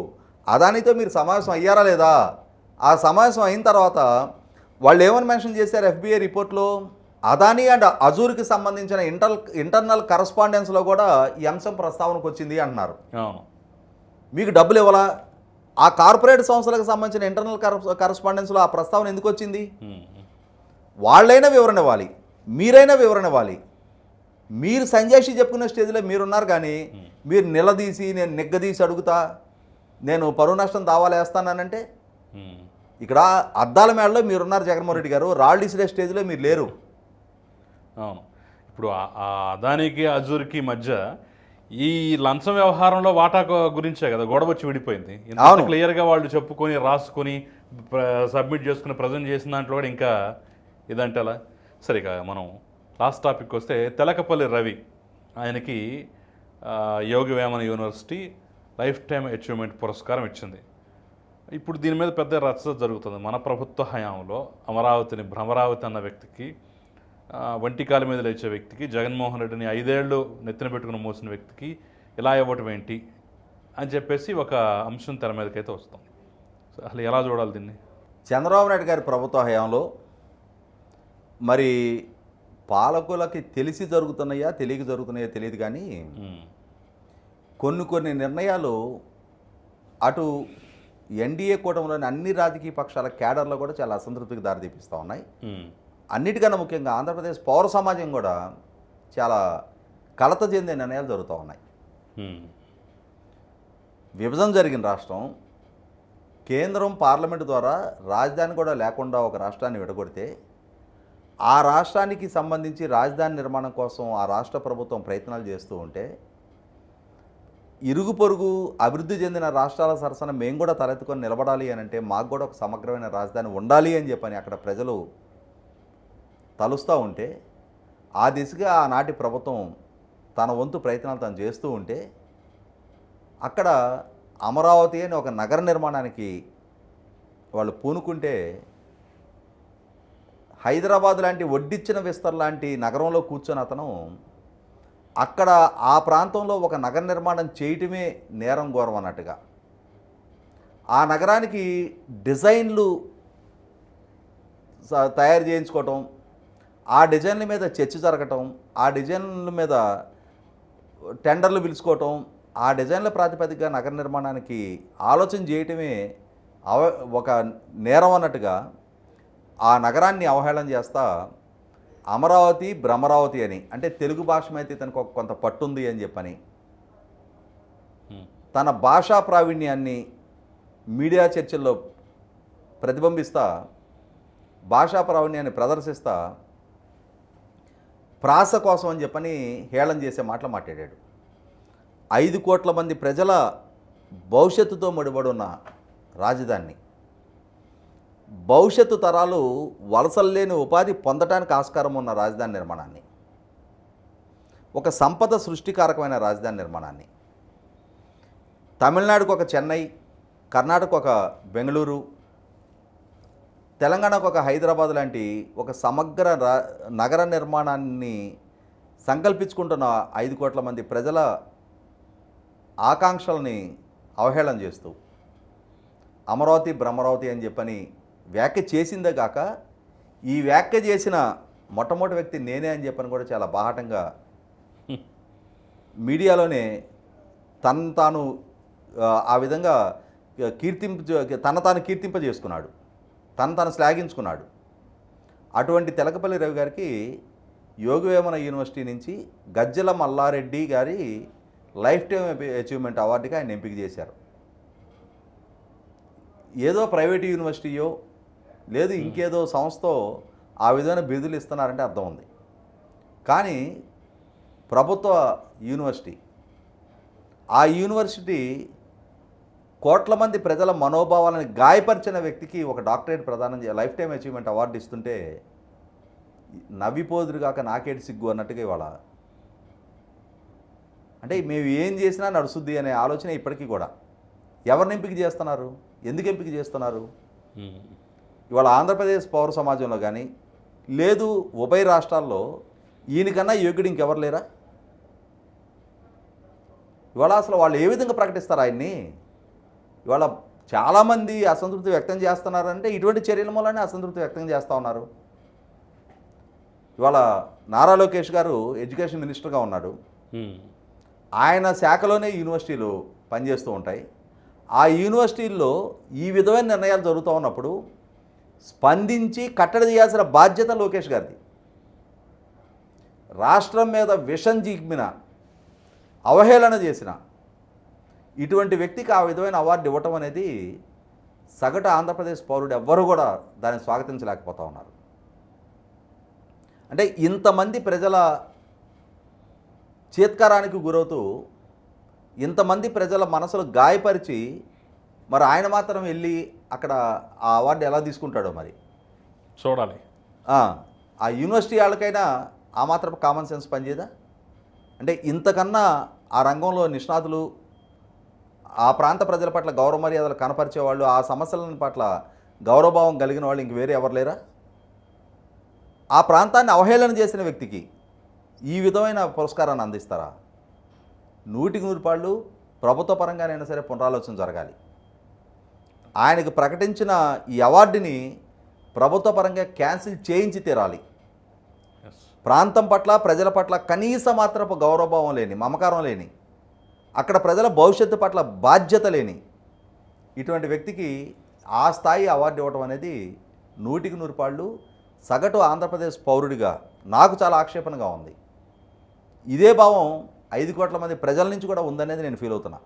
అదానితో మీరు సమావేశం అయ్యారా లేదా, ఆ సమావేశం అయిన తర్వాత వాళ్ళు ఏమని మెన్షన్ చేశారు ఎఫ్బిఐ రిపోర్ట్లో? అదానీ అండ్ అజూర్కి సంబంధించిన ఇంటర్నల్ కరస్పాండెన్స్లో కూడా ఈ అంశం ప్రస్తావనకు వచ్చింది అంటున్నారు. అవును. మీకు డబ్బులు ఇవ్వాలా? ఆ కార్పొరేట్ సంస్థలకు సంబంధించిన ఇంటర్నల్ కరస్పాండెన్స్లో ఆ ప్రస్తావన ఎందుకు వచ్చింది? వాళ్ళైనా వివరణ ఇవ్వాలి, మీరైనా వివరణ ఇవ్వాలి. మీరు సంజయ్ చెప్పుకునే స్టేజ్లో మీరున్నారు, కానీ మీరు నిలదీసి నేను నిగ్గదీసి అడుగుతా, నేను పరువు నష్టం దావాలు వేస్తానంటే ఇక్కడ అద్దాల మేడలో మీరున్నారు జగన్మోహన్ రెడ్డి గారు, రాళ్ళు ఇసిరే స్టేజ్లో మీరు లేరు. అవును. ఇప్పుడు ఆ అదానికి అజూర్కి మధ్య ఈ లంచం వ్యవహారంలో వాటా గురించే కదా గొడవ వచ్చి విడిపోయింది. అవును. క్లియర్గా వాళ్ళు చెప్పుకొని రాసుకొని సబ్మిట్ చేసుకుని ప్రజెంట్ చేసిన దాంట్లో కూడా ఇంకా ఇదంటే అలా. సరే, ఇక మనం లాస్ట్ టాపిక్ వస్తే తెలకపల్లి రవి, ఆయనకి Yogi Vemana university life time achievement పురస్కారం ఇచ్చింది. ఇప్పుడు దీని మీద పెద్ద రచ్చ జరుగుతుంది. మన ప్రభుత్వ హయాంలో అమరావతిని భ్రమరావతి అన్న వ్యక్తికి, వంటికాల మీద లేచే వ్యక్తికి, జగన్మోహన్ రెడ్డిని 5 ఏళ్ళు నెత్తిన పెట్టుకుని మోసిన వ్యక్తికి ఇలా ఇవ్వటం ఏంటి అని చెప్పేసి ఒక అంశం తెర మీదకైతే వస్తుంది. అసలు ఎలా చూడాలి దీన్ని? చంద్రబాబు నాయుడు గారి ప్రభుత్వ హయాంలో మరి పాలకులకి తెలిసి జరుగుతున్నాయా తెలియక జరుగుతున్నాయా తెలియదు, కానీ కొన్ని నిర్ణయాలు అటు ఎన్డీఏ కూటమిలోని అన్ని రాజకీయ పక్షాల క్యాడర్లో కూడా చాలా అసంతృప్తికి దారితీపిస్తూ ఉన్నాయి. అన్నిటికన్నా ముఖ్యంగా ఆంధ్రప్రదేశ్ పౌర సమాజం కూడా చాలా కలత చెందే నిర్ణయాలు జరుగుతూ ఉన్నాయి. విభజన జరిగిన రాష్ట్రం, కేంద్రం పార్లమెంటు ద్వారా రాజధాని కూడా లేకుండా ఒక రాష్ట్రాన్ని విడగొడితే, ఆ రాష్ట్రానికి సంబంధించి రాజధాని నిర్మాణం కోసం ఆ రాష్ట్ర ప్రభుత్వం ప్రయత్నాలు చేస్తూ ఉంటే, ఇరుగు పొరుగు అభివృద్ధి చెందిన రాష్ట్రాల సరసన మేము కూడా తలెత్తుకొని నిలబడాలి అని అంటే మాకు కూడా ఒక సమగ్రమైన రాజధాని ఉండాలి అని చెప్పని అక్కడ ప్రజలు తలుస్తూ ఉంటే, ఆ దిశగా ఆనాటి ప్రభుత్వం తన వంతు ప్రయత్నాలు తను చేస్తూ ఉంటే, అక్కడ అమరావతి అని ఒక నగర నిర్మాణానికి వాళ్ళు పూనుకుంటే, హైదరాబాద్ లాంటి వడ్డిచ్చిన విస్తర్ లాంటి నగరంలో కూర్చొని అతను అక్కడ ఆ ప్రాంతంలో ఒక నగర నిర్మాణం చేయటమే నేరం ఘోరం అన్నట్టుగా ఆ నగరానికి డిజైన్లు తయారు చేయించుకోవటం, ఆ డిజైన్ల మీద చర్చ జరగటం, ఆ డిజైన్ల మీద టెండర్లు పిలుచుకోవటం, ఆ డిజైన్ల ప్రాతిపదికగా నగర నిర్మాణానికి ఆలోచన చేయటమే ఒక నేరం అన్నట్టుగా ఆ నగరాన్ని అవహేళన చేస్తా అమరావతి భ్రమరావతి అని, అంటే తెలుగు భాష మీద తనకు కొంత పట్టుంది అని చెప్పని తన భాషా ప్రావీణ్యాన్ని మీడియా చర్చల్లో ప్రతిబింబిస్తా, భాషా ప్రావీణ్యాన్ని ప్రదర్శిస్తా ప్రాస కోసం అని చెప్పని హేళన చేసే మాటలు మాట్లాడాడు. 5 కోట్ల మంది ప్రజల భవిష్యత్తుతో ముడిపడి ఉన్న రాజధాని, భవిష్యత్తు తరాలు వలసల్లేని ఉపాధి పొందడానికి ఆస్కారం ఉన్న రాజధాని నిర్మాణాన్ని, ఒక సంపద సృష్టికారకమైన రాజధాని నిర్మాణాన్ని, తమిళనాడుకు ఒక చెన్నై, కర్ణాటక ఒక బెంగళూరు, తెలంగాణకు ఒక హైదరాబాద్ లాంటి ఒక సమగ్ర నగర నిర్మాణాన్ని సంకల్పించుకుంటున్న 5 కోట్ల మంది ప్రజల ఆకాంక్షల్ని అవహేళన చేస్తూ అమరావతి భ్రమరావతి అని చెప్పని వ్యాఖ్య చేసిందే కాక, ఈ వ్యాఖ్య చేసిన మొట్టమొదటి వ్యక్తి నేనే అని చెప్పని కూడా చాలా బాహాటంగా మీడియాలోనే తాను ఆ విధంగా తాను కీర్తింపజేసుకున్నాడు, తాను శ్లాఘించుకున్నాడు. అటువంటి తెలకపల్లి రవి గారికి యోగి వేమన యూనివర్సిటీ నుంచి గజ్జల మల్లారెడ్డి గారి లైఫ్ టైమ్ అచీవ్మెంట్ అవార్డుగా ఆయన ఎంపిక చేశారు. ఏదో ప్రైవేట్ యూనివర్సిటీయో లేదు ఇంకేదో సంస్థో ఆ విధమైన బిరుదులు ఇస్తున్నారంటే అర్థం ఉంది. కానీ ప్రభుత్వ యూనివర్సిటీ, ఆ యూనివర్సిటీ కోట్ల మంది ప్రజల మనోభావాలను గాయపరిచిన వ్యక్తికి ఒక డాక్టరేట్ ప్రదానం లైఫ్ టైమ్ అచీవ్మెంట్ అవార్డు ఇస్తుంటే నవ్విపోదురు కాక నాకేటి సిగ్గు అన్నట్టుగా ఇవాళ, అంటే మేము ఏం చేసినా నడుస్తుంది అనే ఆలోచన ఇప్పటికీ కూడా. ఎవరిని ఎంపిక చేస్తున్నారు, ఎందుకు ఎంపిక చేస్తున్నారు? ఇవాళ ఆంధ్రప్రదేశ్ పౌర సమాజంలో కానీ లేదు ఉభయ రాష్ట్రాల్లో ఈయనకన్నా యోగ్యుడు ఇంకెవరు లేరా? ఇవాళ అసలు వాళ్ళు ఏ విధంగా ప్రకటిస్తారు ఆయన్ని? ఇవాళ చాలామంది అసంతృప్తి వ్యక్తం చేస్తున్నారంటే ఇటువంటి చర్యల మూలనే అసంతృప్తి వ్యక్తం చేస్తూ ఉన్నారు. ఇవాళ నారా లోకేష్ గారు ఎడ్యుకేషన్ మినిస్టర్గా ఉన్నాడు. ఆయన శాఖలోనే యూనివర్సిటీలు పనిచేస్తూ ఉంటాయి. ఆ యూనివర్సిటీల్లో ఈ విధమైన నిర్ణయాలు జరుగుతూ ఉన్నప్పుడు స్పందించి కట్టడి చేయాల్సిన బాధ్యత లోకేష్ గారిది. రాష్ట్రం మీద విషం జిమ్మిన, అవహేళన చేసిన ఇటువంటి వ్యక్తికి ఆ విధమైన అవార్డు ఇవ్వటం అనేది సగటు ఆంధ్రప్రదేశ్ పౌరుడు ఎవ్వరూ కూడా దాన్ని స్వాగతించలేకపోతూ ఉన్నారు. అంటే ఇంతమంది ప్రజల చీత్కారానికి గురవుతూ, ఇంతమంది ప్రజల మనసులు గాయపరిచి మరి ఆయన మాత్రం వెళ్ళి అక్కడ ఆ అవార్డు ఎలా తీసుకుంటాడో మరి చూడాలి. ఆ యూనివర్సిటీ వాళ్ళకైనా ఆ మాత్రం కామన్ సెన్స్ పనిచేయదా? అంటే ఇంతకన్నా ఆ రంగంలో నిష్ణాతులు, ఆ ప్రాంత ప్రజల పట్ల గౌరవ మర్యాదలు కనపరిచేవాళ్ళు, ఆ సమస్యల పట్ల గౌరవభావం కలిగిన వాళ్ళు ఇంక వేరే ఎవరు లేరా? ఆ ప్రాంతాన్ని అవహేళన చేసిన వ్యక్తికి ఈ విధమైన పురస్కారాన్ని అందిస్తారా? 100% ప్రభుత్వ పరంగానైనా సరే పునరాలోచన జరగాలి. ఆయనకు ప్రకటించిన ఈ అవార్డుని ప్రభుత్వ పరంగా క్యాన్సిల్ చేయించి తీరాలి. ప్రాంతం పట్ల, ప్రజల పట్ల కనీస మాత్రపు గౌరవభావం లేని, మమకారం లేని, అక్కడ ప్రజల భవిష్యత్తు పట్ల బాధ్యత లేని ఇటువంటి వ్యక్తికి ఆ స్థాయి అవార్డు ఇవ్వడం అనేది 100% సగటు ఆంధ్రప్రదేశ్ పౌరుడిగా నాకు చాలా ఆక్షేపణగా ఉంది. ఇదే భావం 5 కోట్ల మంది ప్రజల నుంచి కూడా ఉందనేది నేను ఫీల్ అవుతున్నా.